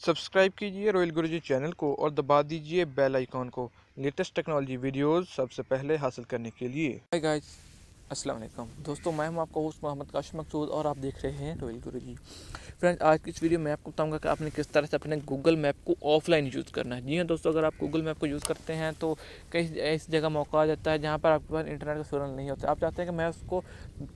Subscribe कीजिए royal गुरुजी channel को और दबा दीजिए बेल आइकॉन को लेटेस्ट टेक्नोलॉजी वीडियोस सबसे पहले हासिल करने के लिए। हाय गाइस, अस्सलाम वालेकुम दोस्तों। मैं हूं आपका होस्ट मोहम्मद काशिम मकसूद और आप देख रहे हैं रॉयल गुरुजी। फ्रेंड्स, आज की इस वीडियो में आपको बताऊंगा कि आपने किस तरह से अपने गूगल मैप को ऑफलाइन यूज़ करना है। जी हाँ दोस्तों, अगर आप गूगल मैप को यूज़ करते हैं तो कई ऐसी जगह मौका आ जाता है जहाँ पर आपके पास इंटरनेट का सिग्नल नहीं होता। आप चाहते हैं कि मैं उसको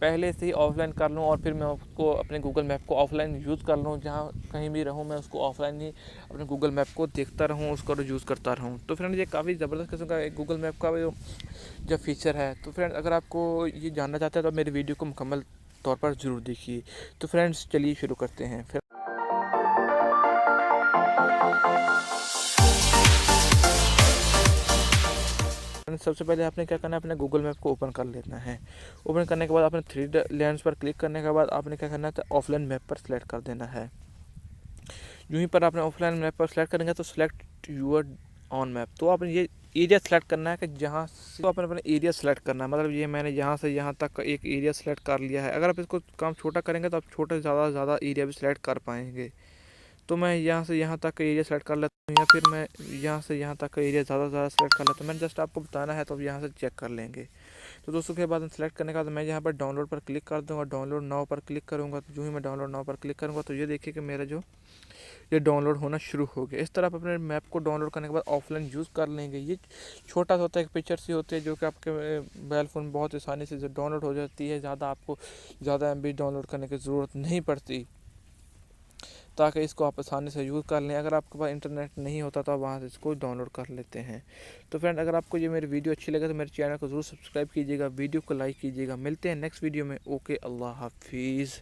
पहले से ही ऑफलाइन कर लूँ और फिर मैं उसको अपने गूगल मैप को ऑफलाइन यूज़ कर लूँ। जहाँ कहीं भी रहूँ मैं उसको ऑफलाइन ही अपने गूगल मैप को देखता रहूँ, उसको यूज़ करता रहूँ। तो फ्रेंड, ये काफ़ी ज़बरदस्त किस्म का एक गूगल मैप का जो फीचर है। तो फ्रेंड्स, अगर आपको ये जानना चाहते हैं तो मेरी वीडियो को मुकम्मल तौर पर ज़रूर देखिए। तो फ्रेंड्स, चलिए शुरू करते हैं। फिर सबसे पहले आपने क्या करना है, अपने गूगल मैप को ओपन कर लेना है। ओपन करने के बाद आपने थ्री लाइन्स पर क्लिक करने के बाद आपने क्या करना है, तो ऑफलाइन मैप पर सेलेक्ट कर देना है। यूं ही पर आपने ऑफलाइन मैप पर सेलेक्ट करेंगे तो सिलेक्ट यूर ऑन मैप, तो आपने ये एरिया सेलेक्ट करना है कि जहाँ से, तो आपने अपना एरिया सेलेक्ट करना है। मतलब ये मैंने यहाँ से यहाँ तक एक एरिया सेलेक्ट कर लिया है। अगर आप इसको काम छोटा करेंगे तो आप छोटे ज़्यादा से ज़्यादा एरिया भी सिलेक्ट कर पाएंगे। तो मैं यहाँ से यहाँ तक का एरिया सेलेक्ट कर लेता हूँ या फिर मैं यहाँ से यहाँ तक का एरिया ज़्यादा से ज़्यादा सेलेक्ट कर लेता हूँ। मैंने जस्ट आपको बताना है तो अब यहाँ से चेक कर लेंगे। तो दोस्तों, के बाद सेलेक्ट करने के बाद मैं यहाँ पर डाउनलोड पर क्लिक कर दूँगा, डाउनलोड नाउ पर क्लिक करूँगा। तो जो ही मैं डाउनलोड नाउ पर क्लिक करूँगा तो ये देखिए कि मेरा जो ये डाउनलोड होना शुरू हो गया। इस तरह आप अपने मैप को डाउनलोड करने के बाद ऑफलाइन यूज़ कर लेंगे। ये छोटा सा होता है, एक पिक्चर सी होती है जो कि आपके मोबाइल फ़ोन बहुत आसानी से डाउनलोड हो जाती है। ज़्यादा आपको ज़्यादा एमबी डाउनलोड करने की ज़रूरत नहीं पड़ती, ताकि इसको आप आसानी से यूज़ कर लें। अगर आपके पास इंटरनेट नहीं होता तो आप वहाँ से इसको डाउनलोड कर लेते हैं। तो फ्रेंड, अगर आपको ये मेरी वीडियो अच्छी लगे तो मेरे चैनल को ज़रूर सब्सक्राइब कीजिएगा, वीडियो को लाइक कीजिएगा। मिलते हैं नेक्स्ट वीडियो में। ओके, अल्लाह हाफिज़।